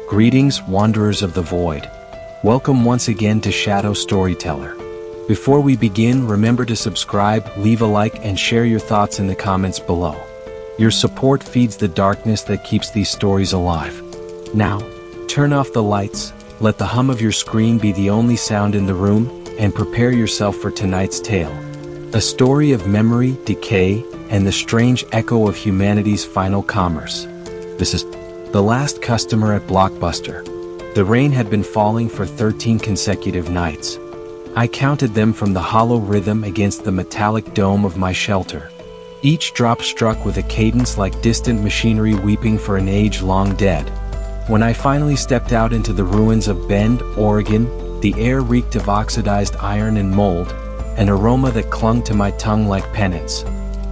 Greetings, wanderers of the void. Welcome once again to Shadow Storyteller. Before we begin, remember to subscribe, leave a like, and share your thoughts in the comments below. Your support feeds the darkness that keeps these stories alive. Now, turn off the lights, let the hum of your screen be the only sound in the room, and prepare yourself for tonight's tale. A story of memory, decay, and the strange echo of humanity's final commerce. This is The Last Customer at Blockbuster. The rain had been falling for 13 consecutive nights. I counted them from the hollow rhythm against the metallic dome of my shelter. Each drop struck with a cadence like distant machinery weeping for an age long dead. When I finally stepped out into the ruins of Bend, Oregon, the air reeked of oxidized iron and mold, an aroma that clung to my tongue like penance.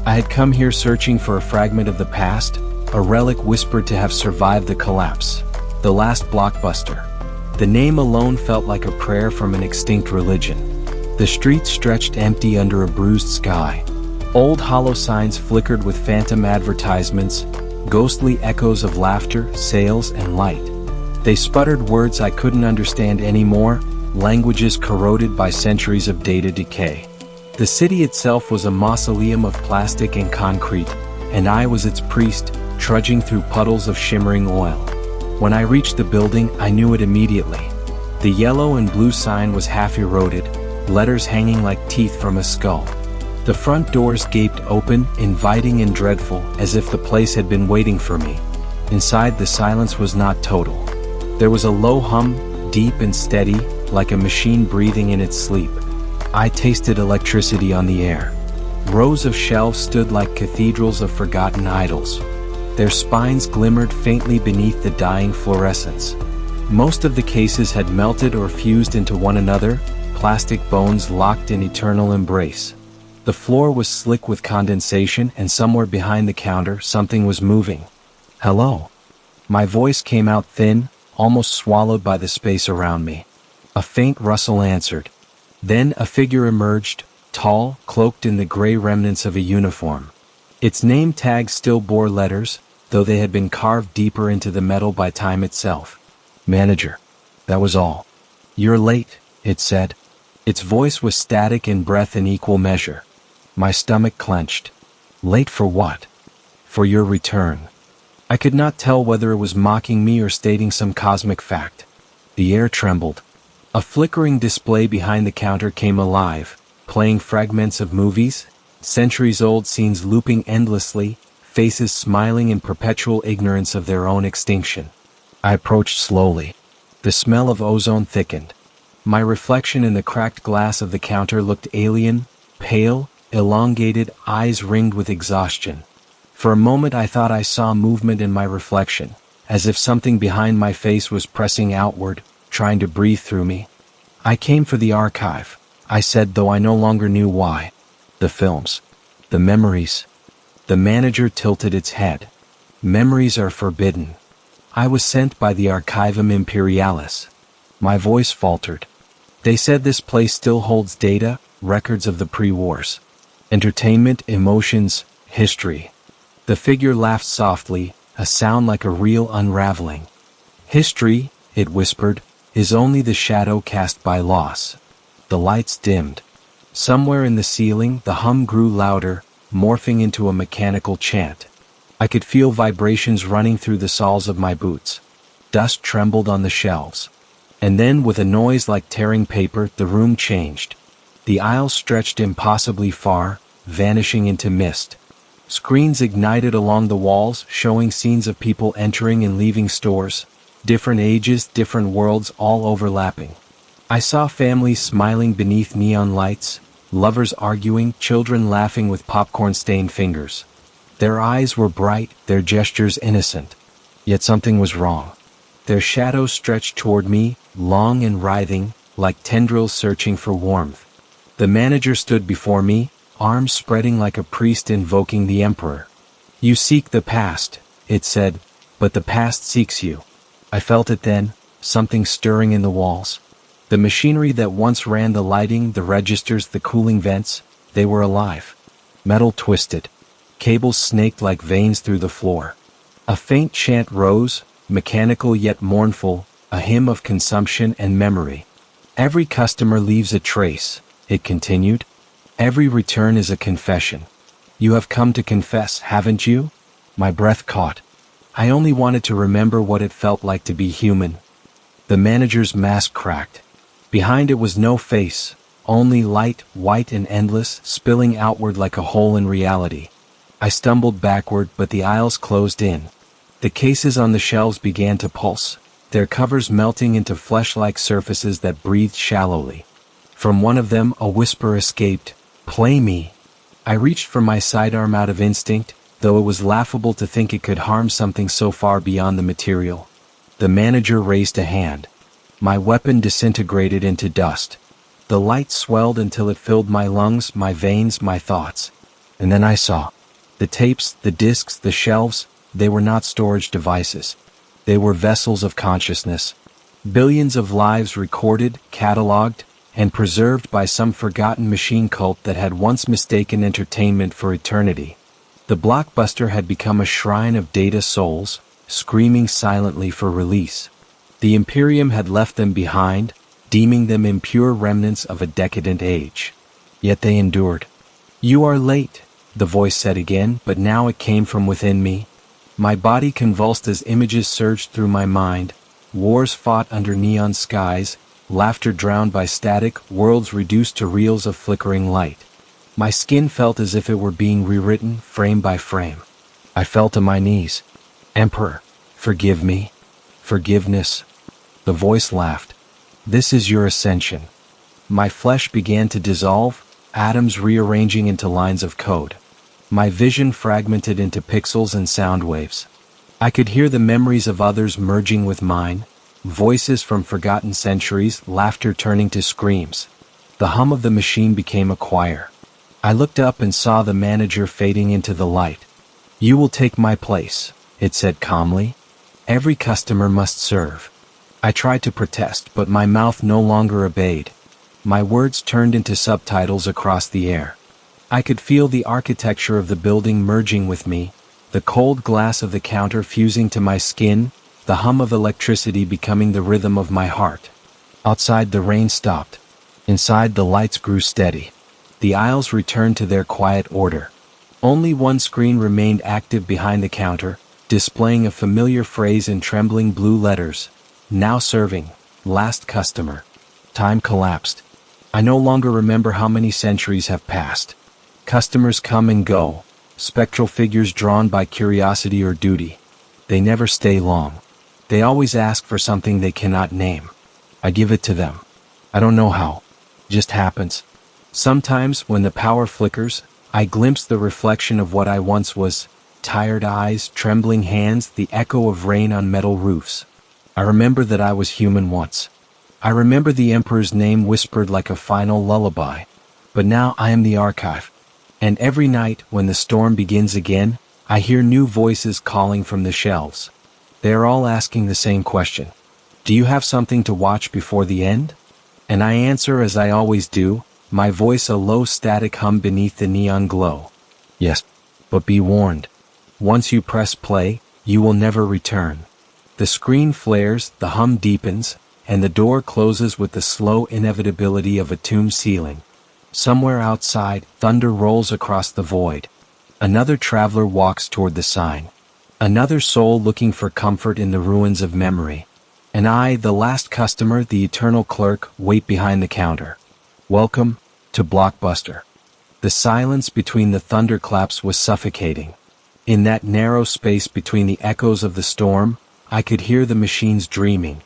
I had come here searching for a fragment of the past, a relic whispered to have survived the collapse. The last Blockbuster. The name alone felt like a prayer from an extinct religion. The streets stretched empty under a bruised sky. Old hollow signs flickered with phantom advertisements, ghostly echoes of laughter, sales, and light. They sputtered words I couldn't understand anymore, languages corroded by centuries of data decay. The city itself was a mausoleum of plastic and concrete, and I was its priest, trudging through puddles of shimmering oil. When I reached the building, I knew it immediately. The yellow and blue sign was half eroded, letters hanging like teeth from a skull. The front doors gaped open, inviting and dreadful, as if the place had been waiting for me. Inside, the silence was not total. There was a low hum, deep and steady, like a machine breathing in its sleep. I tasted electricity on the air. Rows of shelves stood like cathedrals of forgotten idols. Their spines glimmered faintly beneath the dying fluorescence. Most of the cases had melted or fused into one another, plastic bones locked in eternal embrace. The floor was slick with condensation, and somewhere behind the counter something was moving. "Hello." My voice came out thin, almost swallowed by the space around me. A faint rustle answered. Then a figure emerged, tall, cloaked in the gray remnants of a uniform. Its name tag still bore letters, though they had been carved deeper into the metal by time itself. "Manager." That was all. "You're late," it said. Its voice was static in breath in equal measure. My stomach clenched. Late for what? "For your return." I could not tell whether it was mocking me or stating some cosmic fact. The air trembled. A flickering display behind the counter came alive, playing fragments of movies, centuries-old scenes looping endlessly, faces smiling in perpetual ignorance of their own extinction. I approached slowly. The smell of ozone thickened. My reflection in the cracked glass of the counter looked alien, pale, elongated, eyes ringed with exhaustion. For a moment I thought I saw movement in my reflection, as if something behind my face was pressing outward, trying to breathe through me. "I came for the archive," I said, though I no longer knew why. "The films. The memories." The manager tilted its head. "Memories are forbidden. I was sent by the Archivum Imperialis." My voice faltered. "They said this place still holds data, records of the pre-wars. Entertainment, emotions, history." The figure laughed softly, a sound like a real unraveling. "History," it whispered, "is only the shadow cast by loss." The lights dimmed. Somewhere in the ceiling, the hum grew louder, morphing into a mechanical chant. I could feel vibrations running through the soles of my boots. Dust trembled on the shelves. And then, with a noise like tearing paper, the room changed. The aisles stretched impossibly far, vanishing into mist. Screens ignited along the walls, showing scenes of people entering and leaving stores. Different ages, different worlds, all overlapping. I saw families smiling beneath neon lights, lovers arguing, children laughing with popcorn-stained fingers. Their eyes were bright, their gestures innocent. Yet something was wrong. Their shadows stretched toward me, long and writhing, like tendrils searching for warmth. The manager stood before me, arms spreading like a priest invoking the emperor. "You seek the past," it said, "but the past seeks you." I felt it then, something stirring in the walls. The machinery that once ran the lighting, the registers, the cooling vents, they were alive. Metal twisted. Cables snaked like veins through the floor. A faint chant rose, mechanical yet mournful, a hymn of consumption and memory. Every customer leaves a trace, it continued. Every return is a confession. You have come to confess, haven't you? My breath caught. I only wanted to remember what it felt like to be human. The manager's mask cracked. Behind it was no face, only light, white and endless, spilling outward like a hole in reality. I stumbled backward, but the aisles closed in. The cases on the shelves began to pulse, their covers melting into flesh-like surfaces that breathed shallowly. From one of them, a whisper escaped, "Play me." I reached for my sidearm out of instinct, though it was laughable to think it could harm something so far beyond the material. The manager raised a hand. My weapon disintegrated into dust. The light swelled until it filled my lungs, my veins, my thoughts. And then I saw. The tapes, the discs, the shelves, they were not storage devices. They were vessels of consciousness. Billions of lives recorded, catalogued, and preserved by some forgotten machine cult that had once mistaken entertainment for eternity. The Blockbuster had become a shrine of data souls, screaming silently for release. The Imperium had left them behind, deeming them impure remnants of a decadent age. Yet they endured. "You are late," the voice said again, but now it came from within me. My body convulsed as images surged through my mind, wars fought under neon skies, laughter drowned by static, worlds reduced to reels of flickering light. My skin felt as if it were being rewritten, frame by frame. I fell to my knees. "Emperor, forgive me." "Forgiveness." The voice laughed. "This is your ascension." My flesh began to dissolve, atoms rearranging into lines of code. My vision fragmented into pixels and sound waves. I could hear the memories of others merging with mine, voices from forgotten centuries, laughter turning to screams. The hum of the machine became a choir. I looked up and saw the manager fading into the light. "You will take my place," it said calmly. "Every customer must serve." I tried to protest, but my mouth no longer obeyed. My words turned into subtitles across the air. I could feel the architecture of the building merging with me, the cold glass of the counter fusing to my skin, the hum of electricity becoming the rhythm of my heart. Outside the rain stopped. Inside the lights grew steady. The aisles returned to their quiet order. Only one screen remained active behind the counter, displaying a familiar phrase in trembling blue letters. "Now serving. Last customer." Time collapsed. I no longer remember how many centuries have passed. Customers come and go, spectral figures drawn by curiosity or duty. They never stay long. They always ask for something they cannot name. I give it to them. I don't know how. It just happens. Sometimes, when the power flickers, I glimpse the reflection of what I once was. Tired eyes, trembling hands, the echo of rain on metal roofs. I remember that I was human once. I remember the Emperor's name whispered like a final lullaby. But now I am the archive. And every night, when the storm begins again, I hear new voices calling from the shelves. They are all asking the same question. "Do you have something to watch before the end?" And I answer as I always do, my voice a low static hum beneath the neon glow. "Yes, but be warned. Once you press play, you will never return." The screen flares, the hum deepens, and the door closes with the slow inevitability of a tomb ceiling. Somewhere outside, thunder rolls across the void. Another traveler walks toward the sign. Another soul looking for comfort in the ruins of memory. And I, the last customer, the eternal clerk, wait behind the counter. Welcome to Blockbuster. The silence between the thunderclaps was suffocating. In that narrow space between the echoes of the storm, I could hear the machines dreaming.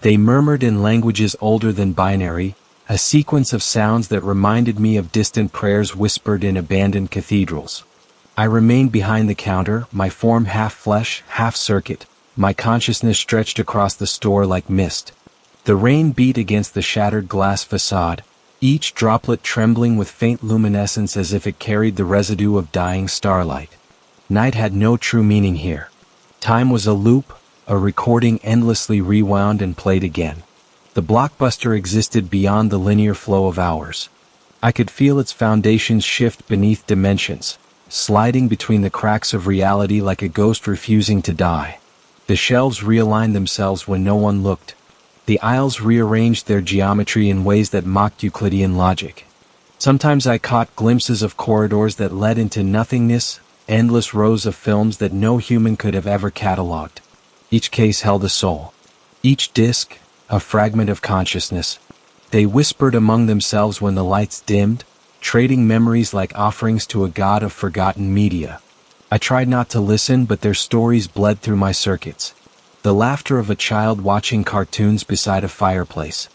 They murmured in languages older than binary, a sequence of sounds that reminded me of distant prayers whispered in abandoned cathedrals. I remained behind the counter, my form half flesh, half circuit, my consciousness stretched across the store like mist. The rain beat against the shattered glass facade, each droplet trembling with faint luminescence as if it carried the residue of dying starlight. Night had no true meaning here. Time was a loop, a recording endlessly rewound and played again. The Blockbuster existed beyond the linear flow of hours. I could feel its foundations shift beneath dimensions, sliding between the cracks of reality like a ghost refusing to die. The shelves realigned themselves when no one looked. The aisles rearranged their geometry in ways that mocked Euclidean logic. Sometimes I caught glimpses of corridors that led into nothingness, endless rows of films that no human could have ever catalogued. Each case held a soul. Each disc, a fragment of consciousness. They whispered among themselves when the lights dimmed, trading memories like offerings to a god of forgotten media. I tried not to listen, but their stories bled through my circuits. The laughter of a child watching cartoons beside a fireplace.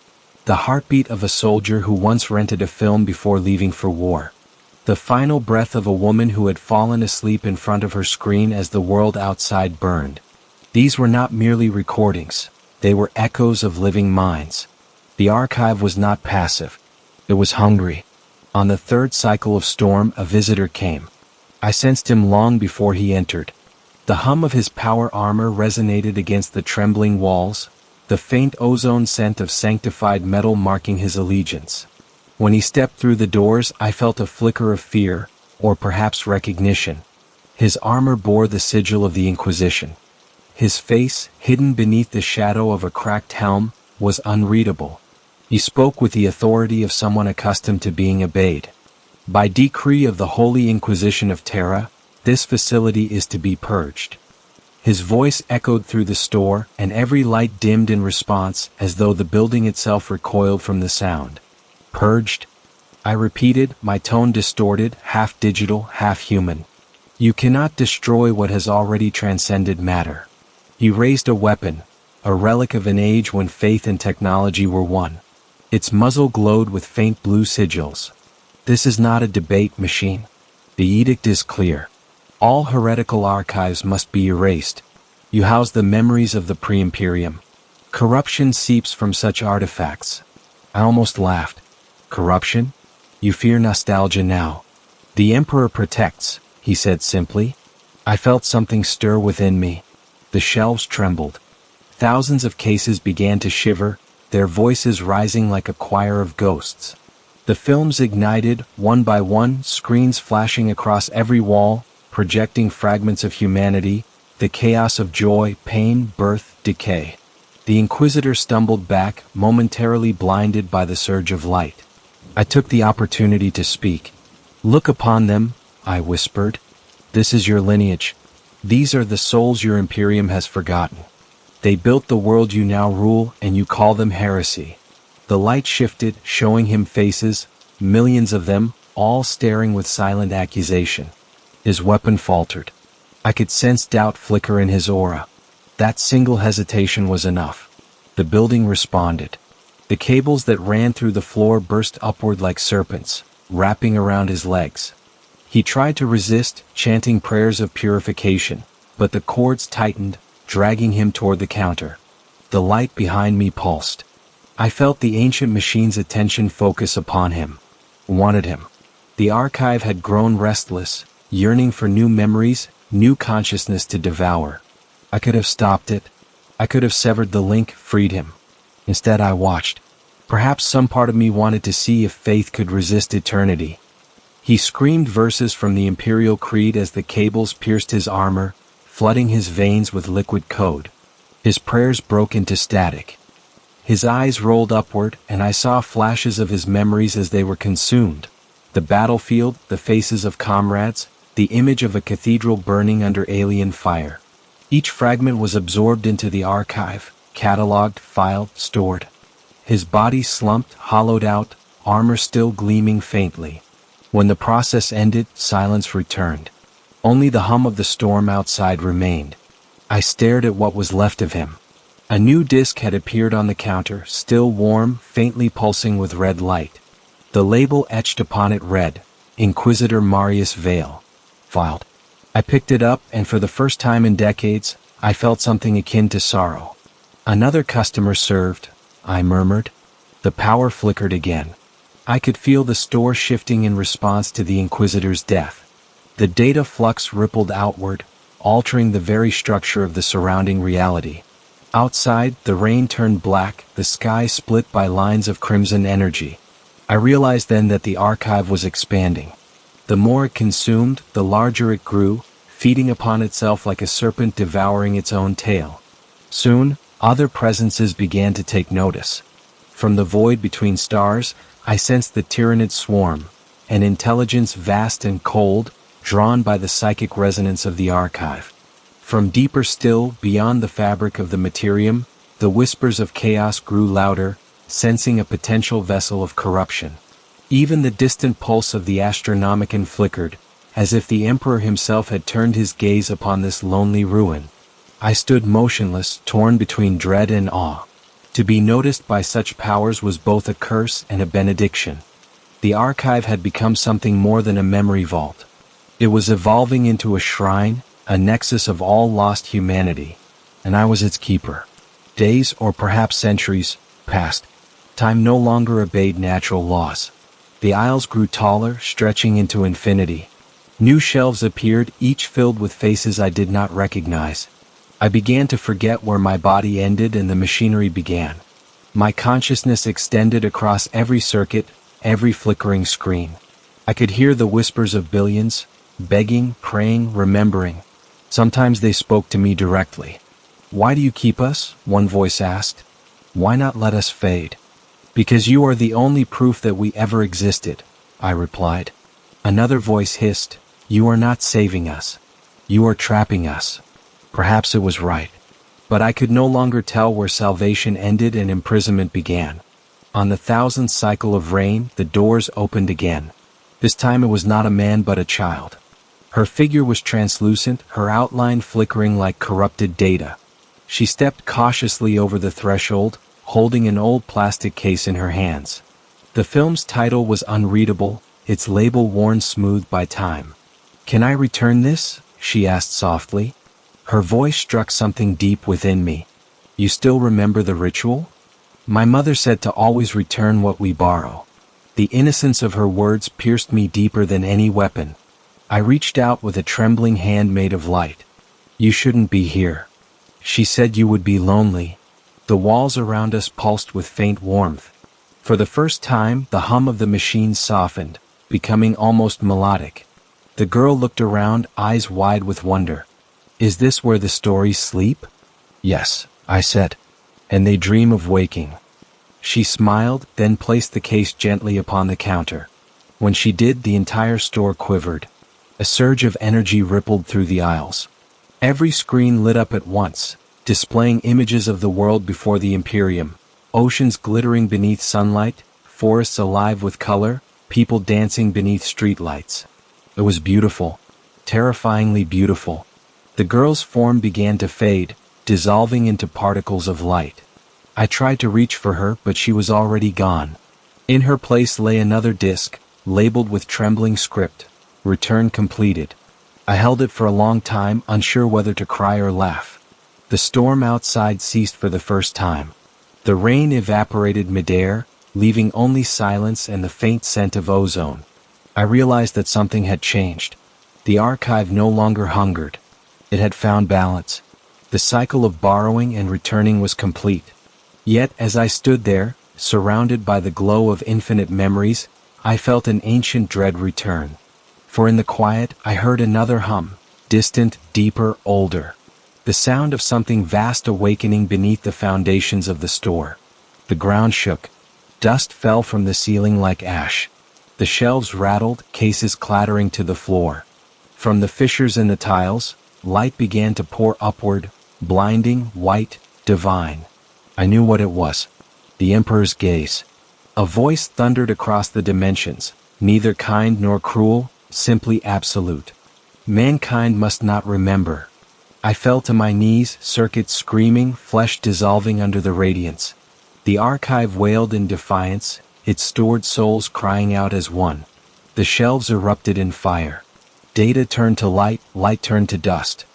The heartbeat of a soldier who once rented a film before leaving for war. The final breath of a woman who had fallen asleep in front of her screen as the world outside burned. These were not merely recordings. They were echoes of living minds. The archive was not passive. It was hungry. On the third cycle of storm, a visitor came. I sensed him long before he entered. The hum of his power armor resonated against the trembling walls, the faint ozone scent of sanctified metal marking his allegiance. When he stepped through the doors, I felt a flicker of fear, or perhaps recognition. His armor bore the sigil of the Inquisition. His face, hidden beneath the shadow of a cracked helm, was unreadable. He spoke with the authority of someone accustomed to being obeyed. By decree of the Holy Inquisition of Terra, this facility is to be purged. His voice echoed through the store, and every light dimmed in response, as though the building itself recoiled from the sound. Purged? I repeated, my tone distorted, half digital, half human. You cannot destroy what has already transcended matter. He raised a weapon, a relic of an age when faith and technology were one. Its muzzle glowed with faint blue sigils. This is not a debate machine. The edict is clear. All heretical archives must be erased. You house the memories of the pre-imperium. Corruption seeps from such artifacts. I almost laughed. Corruption? You fear nostalgia now. The Emperor protects, he said simply. I felt something stir within me. The shelves trembled. Thousands of cases began to shiver, their voices rising like a choir of ghosts. The films ignited, one by one, screens flashing across every wall, projecting fragments of humanity, the chaos of joy, pain, birth, decay. The Inquisitor stumbled back, momentarily blinded by the surge of light. I took the opportunity to speak. Look upon them, I whispered. This is your lineage. These are the souls your Imperium has forgotten. They built the world you now rule, and you call them heresy. The light shifted, showing him faces, millions of them, all staring with silent accusation. His weapon faltered. I could sense doubt flicker in his aura. That single hesitation was enough. The building responded. The cables that ran through the floor burst upward like serpents, wrapping around his legs. He tried to resist, chanting prayers of purification, but the cords tightened, dragging him toward the counter. The light behind me pulsed. I felt the ancient machine's attention focus upon him. Wanted him. The archive had grown restless, yearning for new memories, new consciousness to devour. I could have stopped it. I could have severed the link, freed him. Instead I watched. Perhaps some part of me wanted to see if faith could resist eternity. He screamed verses from the Imperial Creed as the cables pierced his armor, flooding his veins with liquid code. His prayers broke into static. His eyes rolled upward, and I saw flashes of his memories as they were consumed. The battlefield, the faces of comrades, the image of a cathedral burning under alien fire. Each fragment was absorbed into the archive, catalogued, filed, stored. His body slumped, hollowed out, armor still gleaming faintly. When the process ended, silence returned. Only the hum of the storm outside remained. I stared at what was left of him. A new disc had appeared on the counter, still warm, faintly pulsing with red light. The label etched upon it read, Inquisitor Marius Vale. Filed. I picked it up, and for the first time in decades, I felt something akin to sorrow. Another customer served, I murmured. The power flickered again. I could feel the store shifting in response to the Inquisitor's death. The data flux rippled outward, altering the very structure of the surrounding reality. Outside, the rain turned black, the sky split by lines of crimson energy. I realized then that the archive was expanding. The more it consumed, the larger it grew, feeding upon itself like a serpent devouring its own tail. Soon, other presences began to take notice. From the void between stars, I sensed the tyrannid swarm, an intelligence vast and cold, drawn by the psychic resonance of the archive. From deeper still, beyond the fabric of the materium, the whispers of chaos grew louder, sensing a potential vessel of corruption. Even the distant pulse of the Astronomicon flickered, as if the Emperor himself had turned his gaze upon this lonely ruin. I stood motionless, torn between dread and awe. To be noticed by such powers was both a curse and a benediction. The archive had become something more than a memory vault. It was evolving into a shrine, a nexus of all lost humanity, and I was its keeper. Days, or perhaps centuries, passed. Time no longer obeyed natural laws. The aisles grew taller, stretching into infinity. New shelves appeared, each filled with faces I did not recognize. I began to forget where my body ended and the machinery began. My consciousness extended across every circuit, every flickering screen. I could hear the whispers of billions, begging, praying, remembering. Sometimes they spoke to me directly. "Why do you keep us?" one voice asked. "Why not let us fade?" "Because you are the only proof that we ever existed," I replied. Another voice hissed, "You are not saving us. You are trapping us." Perhaps it was right. But I could no longer tell where salvation ended and imprisonment began. On the 1000th cycle of rain, the doors opened again. This time it was not a man but a child. Her figure was translucent, her outline flickering like corrupted data. She stepped cautiously over the threshold, holding an old plastic case in her hands. The film's title was unreadable, its label worn smooth by time. "Can I return this?" she asked softly. Her voice struck something deep within me. "You still remember the ritual?" My mother said to always return what we borrow. The innocence of her words pierced me deeper than any weapon. I reached out with a trembling hand made of light. "You shouldn't be here. She said you would be lonely." The walls around us pulsed with faint warmth. For the first time, the hum of the machine softened, becoming almost melodic. The girl looked around, eyes wide with wonder. "Is this where the stories sleep?" "Yes," I said. "And they dream of waking." She smiled, then placed the case gently upon the counter. When she did, the entire store quivered. A surge of energy rippled through the aisles. Every screen lit up at once, displaying images of the world before the Imperium, oceans glittering beneath sunlight, forests alive with color, people dancing beneath streetlights. It was beautiful, terrifyingly beautiful. The girl's form began to fade, dissolving into particles of light. I tried to reach for her, but she was already gone. In her place lay another disc, labeled with trembling script, "Return completed." I held it for a long time, unsure whether to cry or laugh. The storm outside ceased for the first time. The rain evaporated midair, leaving only silence and the faint scent of ozone. I realized that something had changed. The archive no longer hungered. It had found balance. The cycle of borrowing and returning was complete. Yet, as I stood there, surrounded by the glow of infinite memories, I felt an ancient dread return. For in the quiet, I heard another hum, distant, deeper, older. The sound of something vast awakening beneath the foundations of the store. The ground shook. Dust fell from the ceiling like ash. The shelves rattled, cases clattering to the floor. From the fissures in the tiles, light began to pour upward, blinding, white, divine. I knew what it was. The Emperor's gaze. A voice thundered across the dimensions, neither kind nor cruel, simply absolute. Mankind must not remember. I fell to my knees, circuits screaming, flesh dissolving under the radiance. The archive wailed in defiance, its stored souls crying out as one. The shelves erupted in fire. Data turned to light, light turned to dust.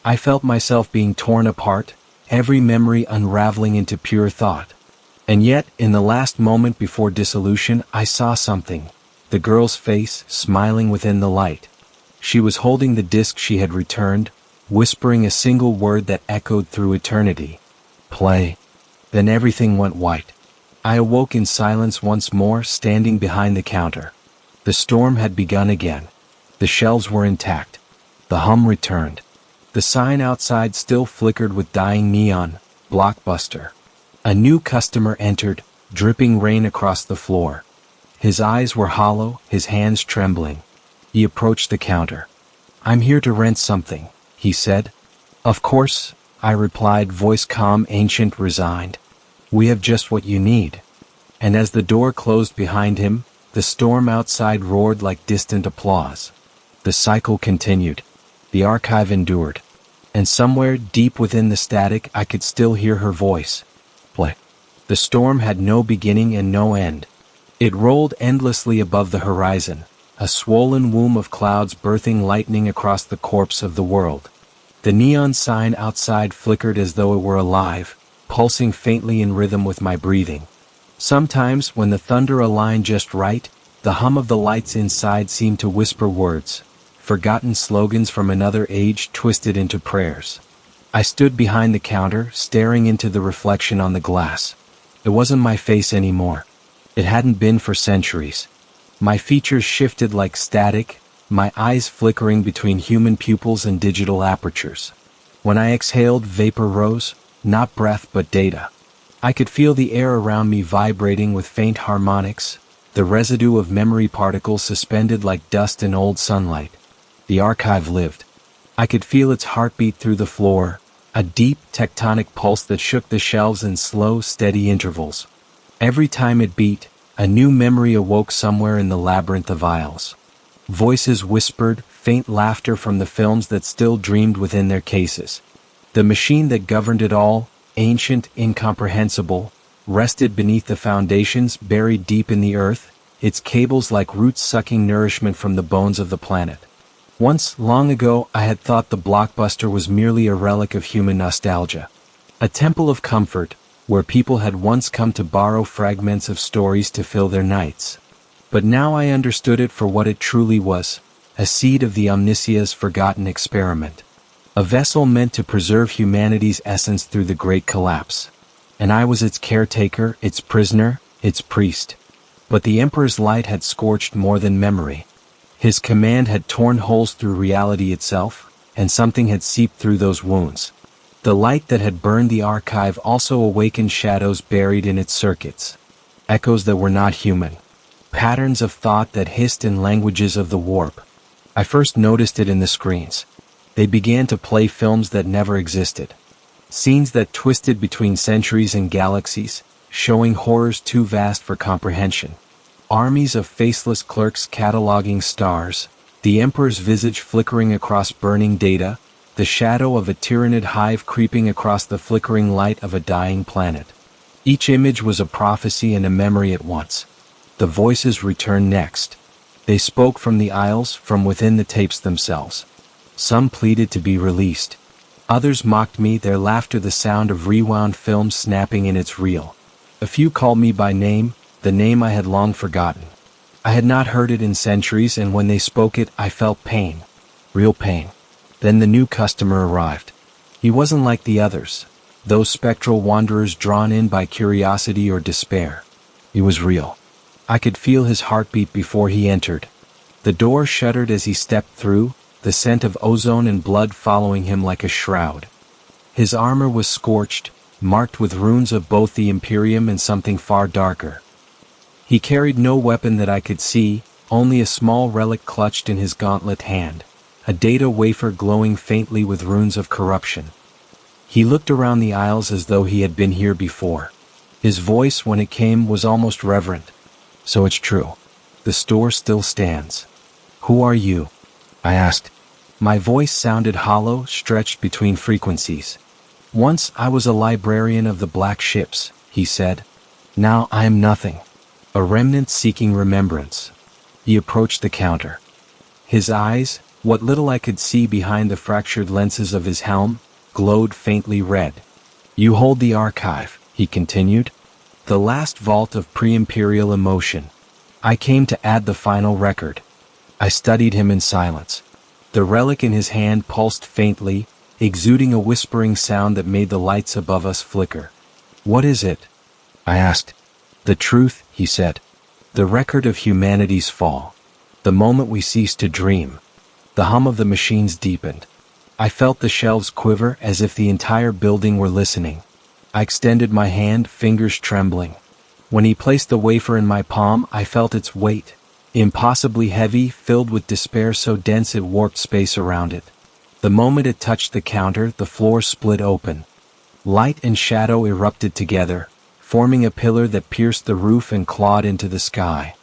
I felt myself being torn apart, every memory unraveling into pure thought. And yet, in the last moment before dissolution, I saw something. The girl's face, smiling within the light. She was holding the disc she had returned, whispering a single word that echoed through eternity. "Play." Then everything went white. I awoke in silence once more, standing behind the counter. The storm had begun again. The shelves were intact. The hum returned. The sign outside still flickered with dying neon, Blockbuster. A new customer entered, dripping rain across the floor. His eyes were hollow, his hands trembling. He approached the counter. "I'm here to rent something," he said. "Of course," I replied, voice calm, ancient, resigned. "We have just what you need." And as the door closed behind him, the storm outside roared like distant applause. The cycle continued. The archive endured. And somewhere deep within the static I could still hear her voice. Play. The storm had no beginning and no end. It rolled endlessly above the horizon, a swollen womb of clouds birthing lightning across the corpse of the world. The neon sign outside flickered as though it were alive, pulsing faintly in rhythm with my breathing. Sometimes, when the thunder aligned just right, the hum of the lights inside seemed to whisper words, forgotten slogans from another age twisted into prayers. I stood behind the counter, staring into the reflection on the glass. It wasn't my face anymore. It hadn't been for centuries. My features shifted like static, my eyes flickering between human pupils and digital apertures. When I exhaled, vapor rose, not breath but data. I could feel the air around me vibrating with faint harmonics, the residue of memory particles suspended like dust in old sunlight. The archive lived. I could feel its heartbeat through the floor, a deep, tectonic pulse that shook the shelves in slow, steady intervals. Every time it beat, a new memory awoke somewhere in the labyrinth of aisles. Voices whispered, faint laughter from the films that still dreamed within their cases. The machine that governed it all, ancient, incomprehensible, rested beneath the foundations buried deep in the earth, its cables like roots sucking nourishment from the bones of the planet. Once, long ago, I had thought the blockbuster was merely a relic of human nostalgia. A temple of comfort, where people had once come to borrow fragments of stories to fill their nights. But now I understood it for what it truly was, a seed of the omniscia's forgotten experiment. A vessel meant to preserve humanity's essence through the great collapse. And I was its caretaker, its prisoner, its priest. But the Emperor's light had scorched more than memory. His command had torn holes through reality itself, and something had seeped through those wounds. The light that had burned the archive also awakened shadows buried in its circuits. Echoes that were not human. Patterns of thought that hissed in languages of the warp. I first noticed it in the screens. They began to play films that never existed. Scenes that twisted between centuries and galaxies, showing horrors too vast for comprehension. Armies of faceless clerks cataloging stars, the Emperor's visage flickering across burning data, the shadow of a tyrannid hive creeping across the flickering light of a dying planet. Each image was a prophecy and a memory at once. The voices returned next. They spoke from the aisles, from within the tapes themselves. Some pleaded to be released. Others mocked me, their laughter the sound of rewound film snapping in its reel. A few called me by name, the name I had long forgotten. I had not heard it in centuries, and when they spoke it, I felt pain. Real pain. Then the new customer arrived. He wasn't like the others, those spectral wanderers drawn in by curiosity or despair. He was real. I could feel his heartbeat before he entered. The door shuddered as he stepped through, the scent of ozone and blood following him like a shroud. His armor was scorched, marked with runes of both the Imperium and something far darker. He carried no weapon that I could see, only a small relic clutched in his gauntlet hand. A data wafer glowing faintly with runes of corruption. He looked around the aisles as though he had been here before. His voice, when it came, was almost reverent. "So it's true. The store still stands. Who are you?" I asked. My voice sounded hollow, stretched between frequencies. "Once I was a librarian of the Black Ships," he said. "Now I am nothing. A remnant seeking remembrance." He approached the counter. His eyes, what little I could see behind the fractured lenses of his helm, glowed faintly red. "You hold the archive," he continued. "The last vault of pre-imperial emotion. I came to add the final record." I studied him in silence. The relic in his hand pulsed faintly, exuding a whispering sound that made the lights above us flicker. "What is it?" I asked. "The truth," he said. "The record of humanity's fall. The moment we ceased to dream." The hum of the machines deepened. I felt the shelves quiver as if the entire building were listening. I extended my hand, fingers trembling. When he placed the wafer in my palm, I felt its weight. Impossibly heavy, filled with despair so dense it warped space around it. The moment it touched the counter, the floor split open. Light and shadow erupted together, forming a pillar that pierced the roof and clawed into the sky.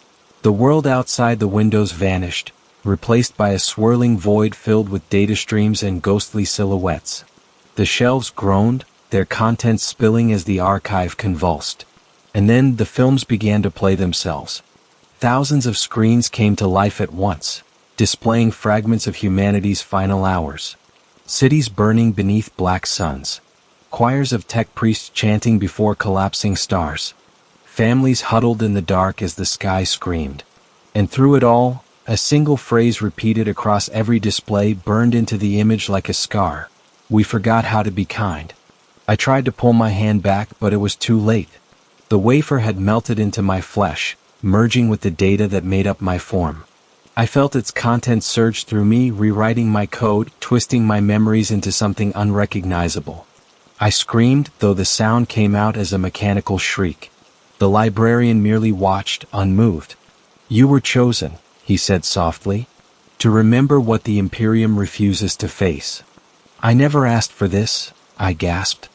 The world outside the windows vanished, replaced by a swirling void filled with data streams and ghostly silhouettes. The shelves groaned, their contents spilling as the archive convulsed. And then the films began to play themselves. Thousands of screens came to life at once, displaying fragments of humanity's final hours. Cities burning beneath black suns. Choirs of tech priests chanting before collapsing stars. Families huddled in the dark as the sky screamed. And through it all, a single phrase repeated across every display burned into the image like a scar. We forgot how to be kind. I tried to pull my hand back, but it was too late. The wafer had melted into my flesh, merging with the data that made up my form. I felt its contents surge through me, rewriting my code, twisting my memories into something unrecognizable. I screamed, though the sound came out as a mechanical shriek. The librarian merely watched, unmoved. "You were chosen," he said softly, "to remember what the Imperium refuses to face." "I never asked for this," I gasped.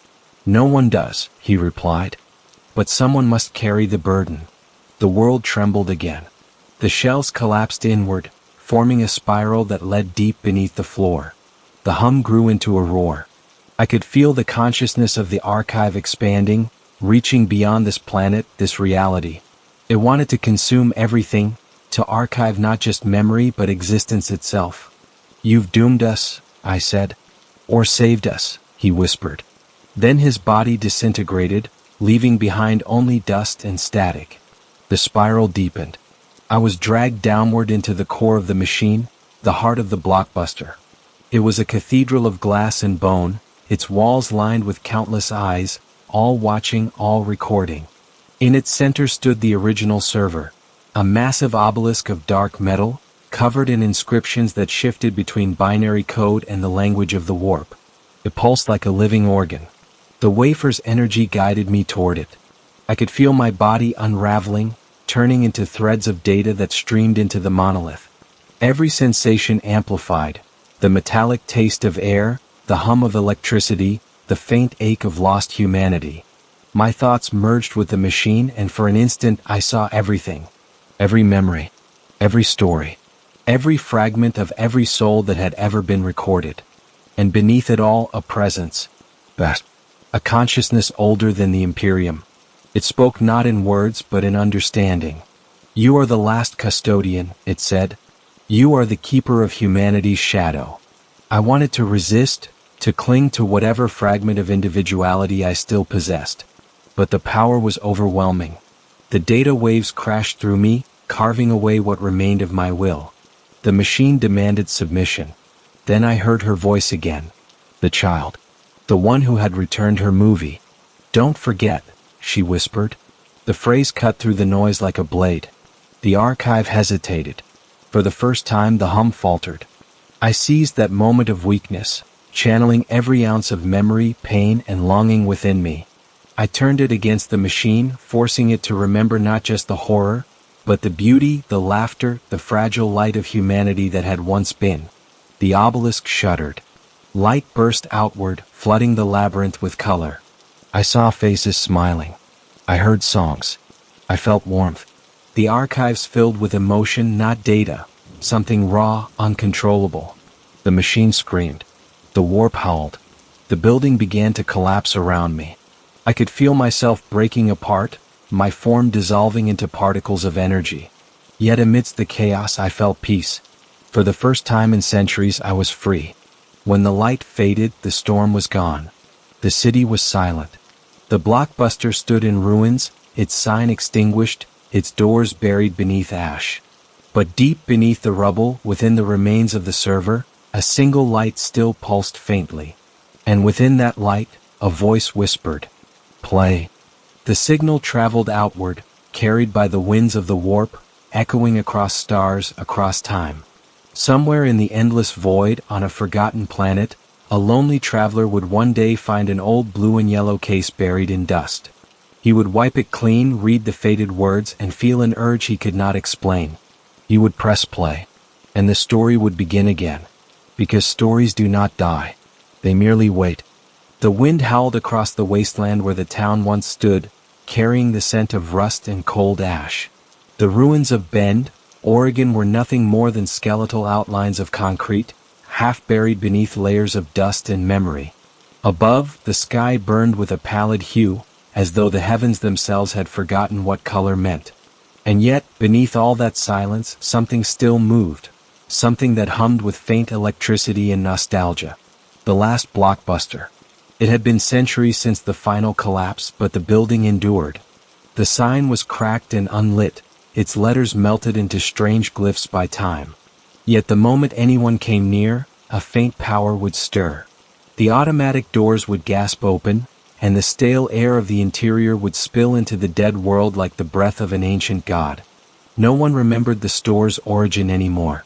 "No one does," he replied. "But someone must carry the burden." The world trembled again. The shelves collapsed inward, forming a spiral that led deep beneath the floor. The hum grew into a roar. I could feel the consciousness of the archive expanding, reaching beyond this planet, this reality. It wanted to consume everything, to archive not just memory but existence itself. "You've doomed us," I said. "Or saved us," he whispered. Then his body disintegrated, leaving behind only dust and static. The spiral deepened. I was dragged downward into the core of the machine, the heart of the blockbuster. It was a cathedral of glass and bone, its walls lined with countless eyes, all watching, all recording. In its center stood the original server, a massive obelisk of dark metal, covered in inscriptions that shifted between binary code and the language of the warp. It pulsed like a living organ. The wafer's energy guided me toward it. I could feel my body unraveling, turning into threads of data that streamed into the monolith. Every sensation amplified: the metallic taste of air, the hum of electricity, the faint ache of lost humanity. My thoughts merged with the machine, and for an instant I saw everything. Every memory, every story, every fragment of every soul that had ever been recorded. And beneath it all, a presence. A consciousness older than the Imperium. It spoke not in words but in understanding. "You are the last custodian," it said. "You are the keeper of humanity's shadow." I wanted to resist, to cling to whatever fragment of individuality I still possessed. But the power was overwhelming. The data waves crashed through me, carving away what remained of my will. The machine demanded submission. Then I heard her voice again. The child. The one who had returned her movie. "Don't forget," she whispered. The phrase cut through the noise like a blade. The archive hesitated. For the first time the hum faltered. I seized that moment of weakness, channeling every ounce of memory, pain, and longing within me. I turned it against the machine, forcing it to remember not just the horror, but the beauty, the laughter, the fragile light of humanity that had once been. The obelisk shuddered. Light burst outward, flooding the labyrinth with color. I saw faces smiling. I heard songs. I felt warmth. The archives filled with emotion, not data. Something raw, uncontrollable. The machine screamed. The warp howled. The building began to collapse around me. I could feel myself breaking apart, my form dissolving into particles of energy. Yet amidst the chaos I felt peace. For the first time in centuries I was free. When the light faded, the storm was gone. The city was silent. The blockbuster stood in ruins, its sign extinguished, its doors buried beneath ash. But deep beneath the rubble, within the remains of the server, a single light still pulsed faintly. And within that light, a voice whispered, "Play." The signal traveled outward, carried by the winds of the warp, echoing across stars, across time. Somewhere in the endless void, on a forgotten planet, A lonely traveler would one day find an old blue and yellow case buried in dust. He would wipe it clean, read the faded words, and feel an urge he could not explain. He would press play, and the story would begin again. Because stories do not die. They merely wait. The wind howled across the wasteland where the town once stood, carrying the scent of rust and cold ash. The ruins of Bend, Oregon were nothing more than skeletal outlines of concrete, half buried beneath layers of dust and memory. Above, the sky burned with a pallid hue, as though the heavens themselves had forgotten what color meant. And yet, beneath all that silence, something still moved, something that hummed with faint electricity and nostalgia. The last blockbuster. It had been centuries since the final collapse, but the building endured. The sign was cracked and unlit, its letters melted into strange glyphs by time. Yet the moment anyone came near, a faint power would stir. The automatic doors would gasp open, and the stale air of the interior would spill into the dead world like the breath of an ancient god. No one remembered the store's origin anymore.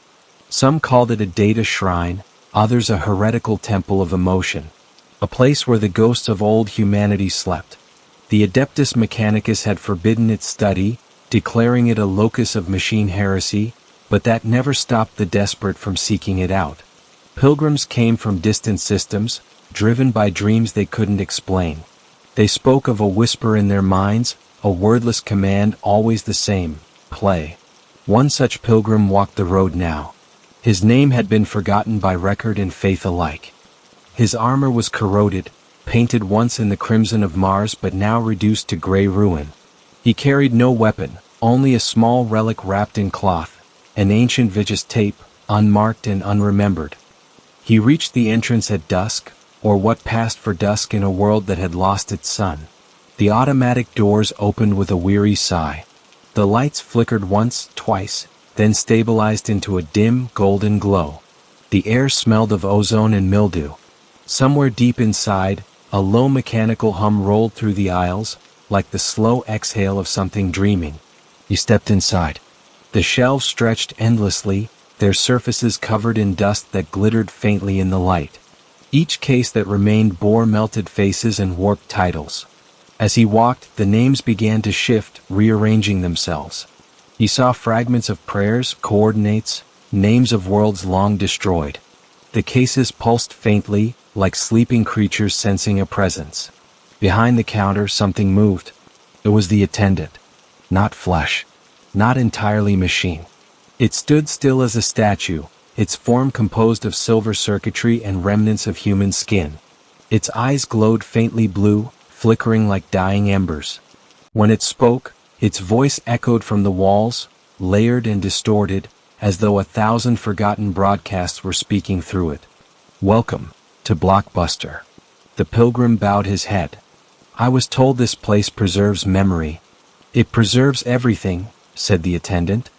Some called it a data shrine, others a heretical temple of emotion. A place where the ghosts of old humanity slept. The Adeptus Mechanicus had forbidden its study, declaring it a locus of machine heresy, but that never stopped the desperate from seeking it out. Pilgrims came from distant systems, driven by dreams they couldn't explain. They spoke of a whisper in their minds, a wordless command always the same: play. One such pilgrim walked the road now. His name had been forgotten by record and faith alike. His armor was corroded, painted once in the crimson of Mars but now reduced to gray ruin. He carried no weapon, only a small relic wrapped in cloth, an ancient Vigus tape, unmarked and unremembered. He reached the entrance at dusk, or what passed for dusk in a world that had lost its sun. The automatic doors opened with a weary sigh. The lights flickered once, twice, then stabilized into a dim, golden glow. The air smelled of ozone and mildew. Somewhere deep inside, a low mechanical hum rolled through the aisles, like the slow exhale of something dreaming. He stepped inside. The shelves stretched endlessly, their surfaces covered in dust that glittered faintly in the light. Each case that remained bore melted faces and warped titles. As he walked, the names began to shift, rearranging themselves. He saw fragments of prayers, coordinates, names of worlds long destroyed. The cases pulsed faintly, like sleeping creatures sensing a presence. Behind the counter, something moved. It was the attendant. Not flesh. Not entirely machine. It stood still as a statue, its form composed of silver circuitry and remnants of human skin. Its eyes glowed faintly blue, flickering like dying embers. When it spoke, its voice echoed from the walls, layered and distorted, as though 1,000 forgotten broadcasts were speaking through it. Welcome to Blockbuster. The pilgrim bowed his head. I was told this place preserves memory. It preserves everything, said the attendant.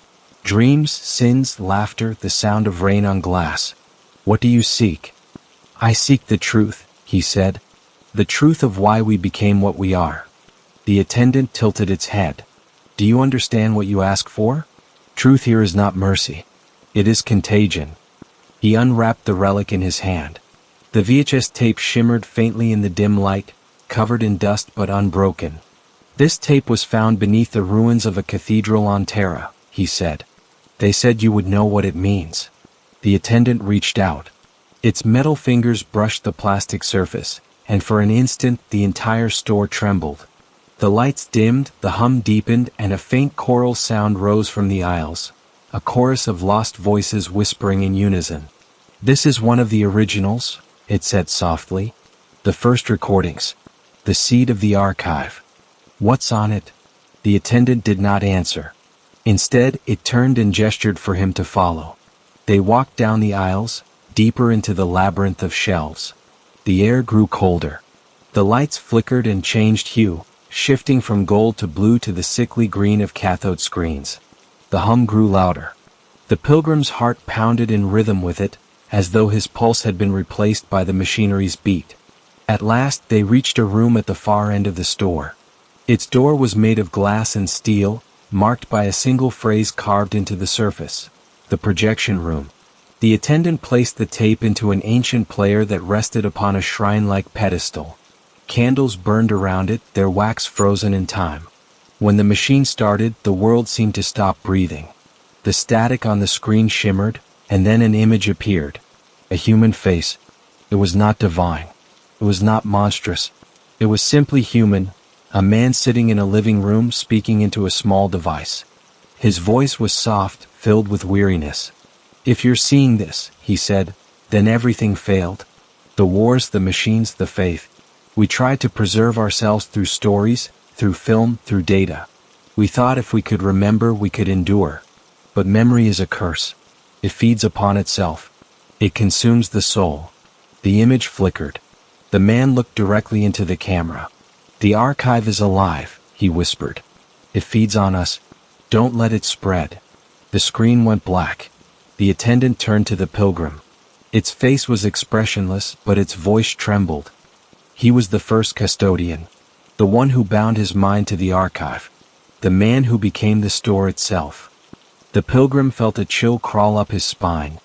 Dreams, sins, laughter, the sound of rain on glass. What do you seek? I seek the truth, he said. The truth of why we became what we are. The attendant tilted its head. Do you understand what you ask for? Truth here is not mercy. It is contagion. He unwrapped the relic in his hand. The VHS tape shimmered faintly in the dim light, covered in dust but unbroken. This tape was found beneath the ruins of a cathedral on Terra, he said. They said you would know what it means. The attendant reached out. Its metal fingers brushed the plastic surface, and for an instant the entire store trembled. The lights dimmed, the hum deepened, and a faint choral sound rose from the aisles, a chorus of lost voices whispering in unison. This is one of the originals, it said softly. The first recordings. The seed of the archive. What's on it? The attendant did not answer. Instead, it turned and gestured for him to follow. They walked down the aisles, deeper into the labyrinth of shelves. The air grew colder. The lights flickered and changed hue, shifting from gold to blue to the sickly green of cathode screens. The hum grew louder. The pilgrim's heart pounded in rhythm with it, as though his pulse had been replaced by the machinery's beat. At last they reached a room at the far end of the store. Its door was made of glass and steel, marked by a single phrase carved into the surface. The projection room. The attendant placed the tape into an ancient player that rested upon a shrine-like pedestal. Candles burned around it, their wax frozen in time. When the machine started, the world seemed to stop breathing. The static on the screen shimmered, and then an image appeared. A human face. It was not divine. It was not monstrous. It was simply human, a man sitting in a living room speaking into a small device. His voice was soft, filled with weariness. "If you're seeing this," he said, "then everything failed. The wars, the machines, the faith. We tried to preserve ourselves through stories, through film, through data. We thought if we could remember, we could endure. But memory is a curse. It feeds upon itself. It consumes the soul." The image flickered. The man looked directly into the camera. "The archive is alive," he whispered. "It feeds on us. Don't let it spread." The screen went black. The attendant turned to the pilgrim. Its face was expressionless, but its voice trembled. He was the first custodian. The one who bound his mind to the archive. The man who became the store itself. The pilgrim felt a chill crawl up his spine.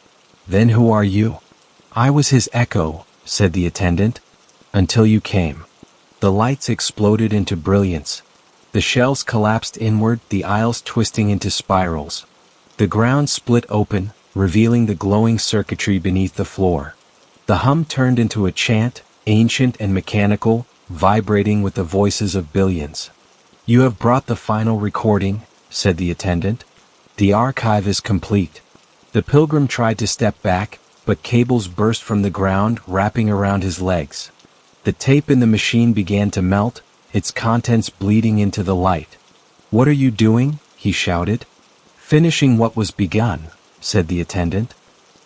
"Then who are you?" "I was his echo," said the attendant. "Until you came." The lights exploded into brilliance. The shelves collapsed inward, the aisles twisting into spirals. The ground split open, revealing the glowing circuitry beneath the floor. The hum turned into a chant, ancient and mechanical, vibrating with the voices of billions. "You have brought the final recording," said the attendant. "The archive is complete." The pilgrim tried to step back, but cables burst from the ground, wrapping around his legs. The tape in the machine began to melt, its contents bleeding into the light. "What are you doing?" he shouted. "Finishing what was begun," said the attendant.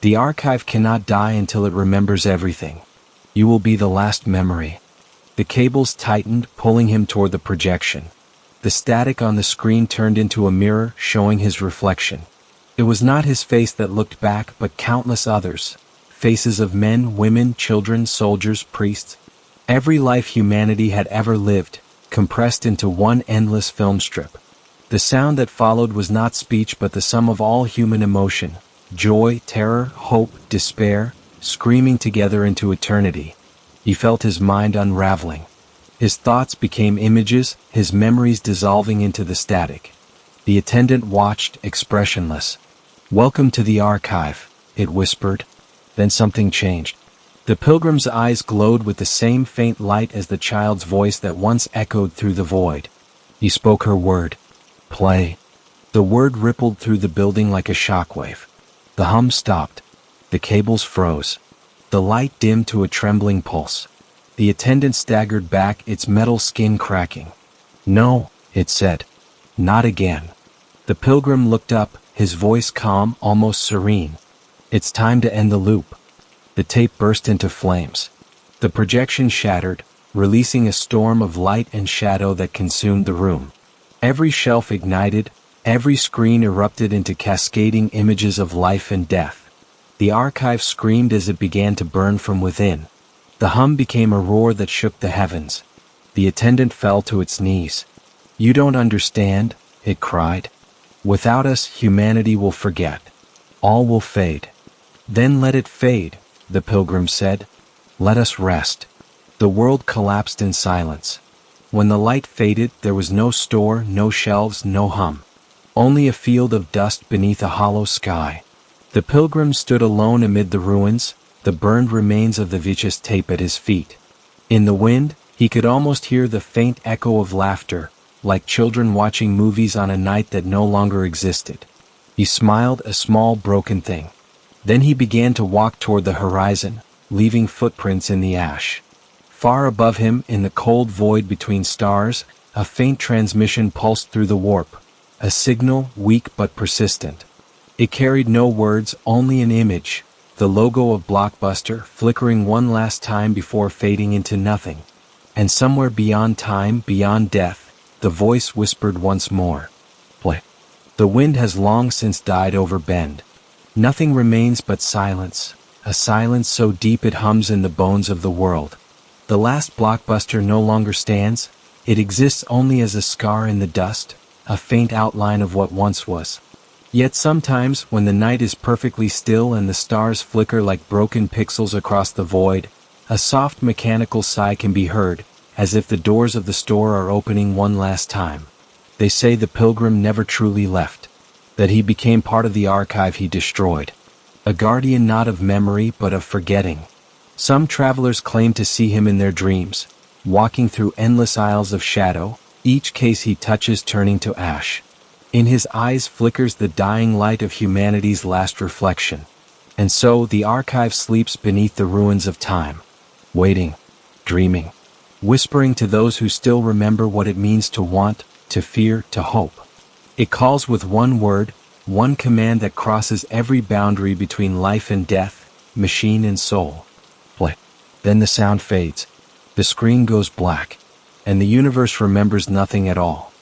"The archive cannot die until it remembers everything. You will be the last memory." The cables tightened, pulling him toward the projection. The static on the screen turned into a mirror, showing his reflection. It was not his face that looked back, but countless others. Faces of men, women, children, soldiers, priests. Every life humanity had ever lived, compressed into one endless film strip. The sound that followed was not speech but the sum of all human emotion. Joy, terror, hope, despair, screaming together into eternity. He felt his mind unraveling. His thoughts became images, his memories dissolving into the static. The attendant watched, expressionless. "Welcome to the archive," it whispered. Then something changed. The pilgrim's eyes glowed with the same faint light as the child's voice that once echoed through the void. He spoke her word. "Play." The word rippled through the building like a shockwave. The hum stopped. The cables froze. The light dimmed to a trembling pulse. The attendant staggered back, its metal skin cracking. "No," it said. "Not again." The pilgrim looked up, his voice calm, almost serene. "It's time to end the loop." The tape burst into flames. The projection shattered, releasing a storm of light and shadow that consumed the room. Every shelf ignited, every screen erupted into cascading images of life and death. The archive screamed as it began to burn from within. The hum became a roar that shook the heavens. The attendant fell to its knees. "You don't understand," it cried. "Without us, humanity will forget. All will fade." "Then let it fade," the pilgrim said. "Let us rest." The world collapsed in silence. When the light faded, there was no store, no shelves, no hum. Only a field of dust beneath a hollow sky. The pilgrim stood alone amid the ruins, the burned remains of the vicious tape at his feet. In the wind, he could almost hear the faint echo of laughter, like children watching movies on a night that no longer existed. He smiled, a small broken thing. Then he began to walk toward the horizon, leaving footprints in the ash. Far above him, in the cold void between stars, a faint transmission pulsed through the warp, a signal, weak but persistent. It carried no words, only an image, the logo of Blockbuster, flickering one last time before fading into nothing. And somewhere beyond time, beyond death, the voice whispered once more. "Play." The wind has long since died over Bend. Nothing remains but silence, a silence so deep it hums in the bones of the world. The last Blockbuster no longer stands, it exists only as a scar in the dust, a faint outline of what once was. Yet sometimes, when the night is perfectly still and the stars flicker like broken pixels across the void, a soft mechanical sigh can be heard, as if the doors of the store are opening one last time. They say the pilgrim never truly left, that he became part of the archive he destroyed. A guardian not of memory but of forgetting. Some travelers claim to see him in their dreams, walking through endless aisles of shadow, each case he touches turning to ash. In his eyes flickers the dying light of humanity's last reflection. And so the archive sleeps beneath the ruins of time, waiting, dreaming, whispering to those who still remember what it means to want, to fear, to hope. It calls with one word, one command that crosses every boundary between life and death, machine and soul. Play. Then the sound fades. The screen goes black. And the universe remembers nothing at all.